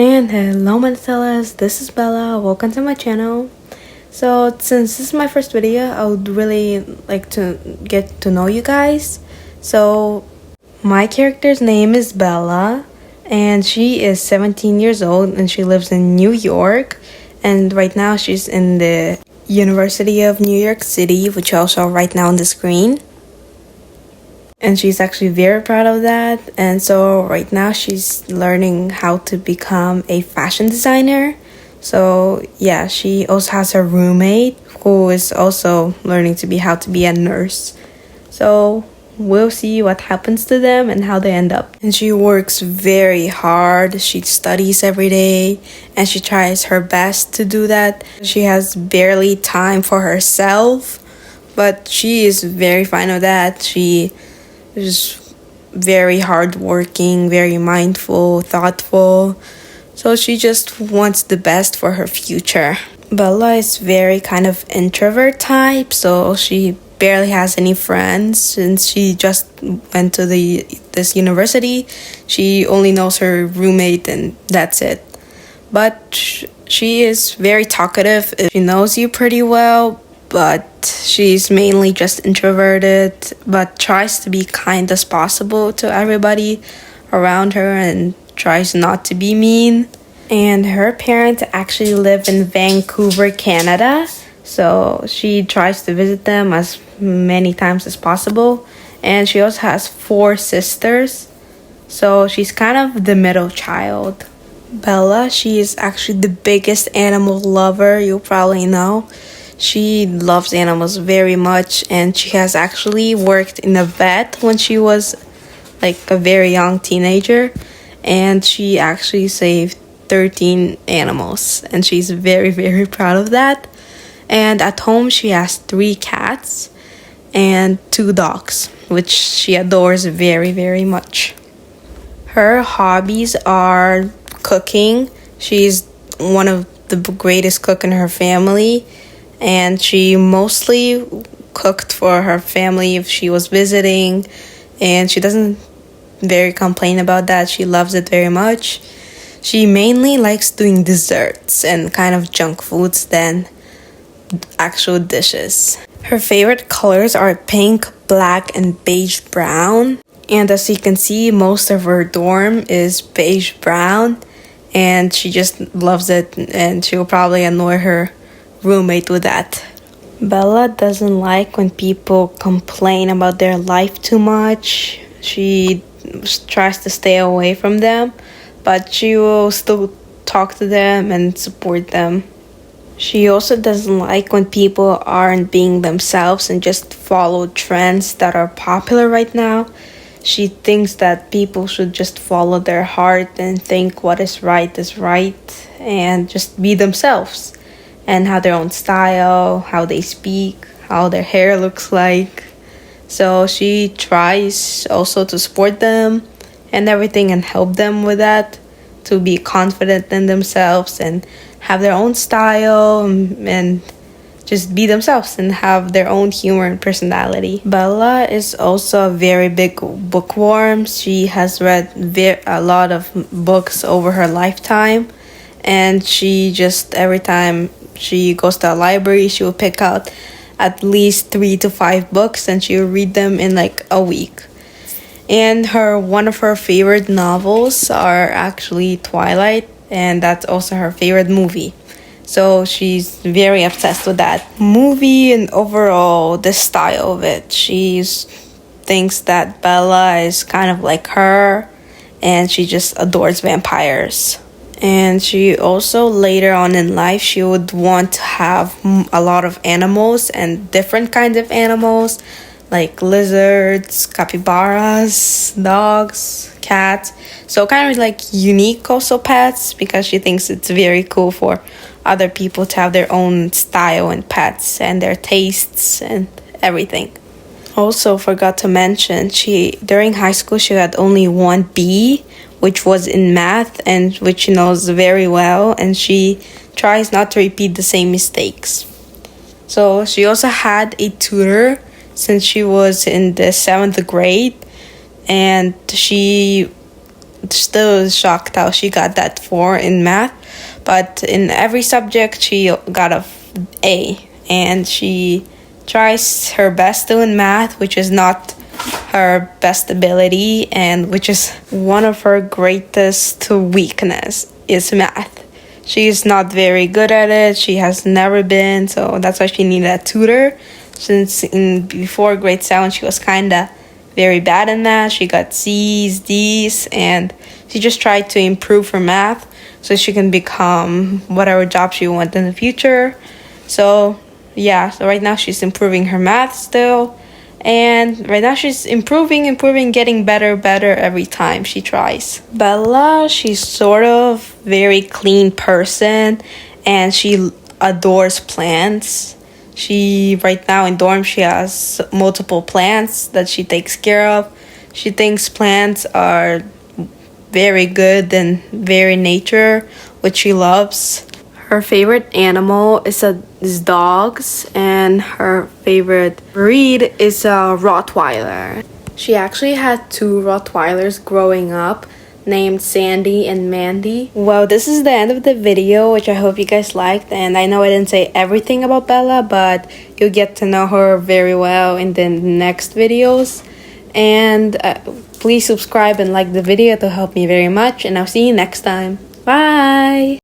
And hello Manatellas, this is Bella, welcome to my channel. So since this is my first video, I would really like to get to know you guys. So my character's name is Bella and she is 17 years old and she lives in New York. And right now she's in the University of New York City, which I'll show right now on the screen. And she's actually very proud of that. And so right now she's learning how to become a fashion designer. So yeah, she also has her roommate who is also learning how to be a nurse. So we'll see what happens to them and how they end up. And she works very hard. She studies every day and she tries her best to do that. She has barely time for herself, but she is very fine with that. She is very hardworking, very mindful, thoughtful. So she just wants the best for her future. Bella is very kind of introvert type, so she barely has any friends since she just went to this university. She only knows her roommate and that's it. But she is very talkative. She knows you pretty well, but she's mainly just introverted, but tries to be kind as possible to everybody around her and tries not to be mean. And her parents actually live in Vancouver, Canada, so she tries to visit them as many times as possible. And she also has 4 sisters, so she's kind of the middle child. Bella, she is actually the biggest animal lover you'll probably know. She loves animals very much, and she has actually worked in a vet when she was like a very young teenager, and she actually saved 13 animals, and she's very, very proud of that. And at home, she has 3 cats and 2 dogs, which she adores very, very much. Her hobbies are cooking. She's one of the greatest cook in her family. And she mostly cooked for her family if she was visiting. And she doesn't very complain about that. She loves it very much. She mainly likes doing desserts and kind of junk foods than actual dishes. Her favorite colors are pink, black, and beige brown. And as you can see, most of her dorm is beige brown. And she just loves it, and she will probably annoy her roommate with that. Bella doesn't like when people complain about their life too much. She tries to stay away from them, but she will still talk to them and support them. She also doesn't like when people aren't being themselves and just follow trends that are popular right now. She thinks that people should just follow their heart and think what is right and just be themselves and have their own style, how they speak, how their hair looks like. So she tries also to support them and everything and help them with that, to be confident in themselves and have their own style and just be themselves and have their own humor and personality. Bella is also a very big bookworm. She has read a lot of books over her lifetime, and she just, every time she goes to a library, she will pick out at least 3 to 5 books and she will read them in like a week. And one of her favorite novels are actually Twilight, and that's also her favorite movie. So she's very obsessed with that movie and overall the style of it. She thinks that Bella is kind of like her, and she just adores vampires. And she also, later on in life, she would want to have a lot of animals and different kinds of animals, like lizards, capybaras, dogs, cats. So kind of like unique also pets, because she thinks it's very cool for other people to have their own style and pets and their tastes and everything. Also forgot to mention, during high school she had only 1 B, which was in math, and which she knows very well, and she tries not to repeat the same mistakes. So she also had a tutor since she was in the 7th grade, and she still shocked how she got that 4 in math. But in every subject, she got a A. And she tries her best to in math, which is not her best ability, and which is one of her greatest weakness is math. She's not very good at it. She has never been, so that's why she needed a tutor. Since before grade 7, she was kind of very bad in math. She got C's, D's, and she just tried to improve her math so she can become whatever job she wants in the future. So yeah, so right now she's improving her math still. And right now she's improving, getting better every time she tries. Bella, she's sort of very clean person, and she adores plants. She, right now in dorm, she has multiple plants that she takes care of. She thinks plants are very good and very nature, which she loves. Her favorite animal is dogs, and her favorite breed is a Rottweiler. She actually had 2 Rottweilers growing up, named Sandy and Mandy. Well, this is the end of the video, which I hope you guys liked. And I know I didn't say everything about Bella, but you'll get to know her very well in the next videos. And please subscribe and like the video to help me very much. And I'll see you next time. Bye!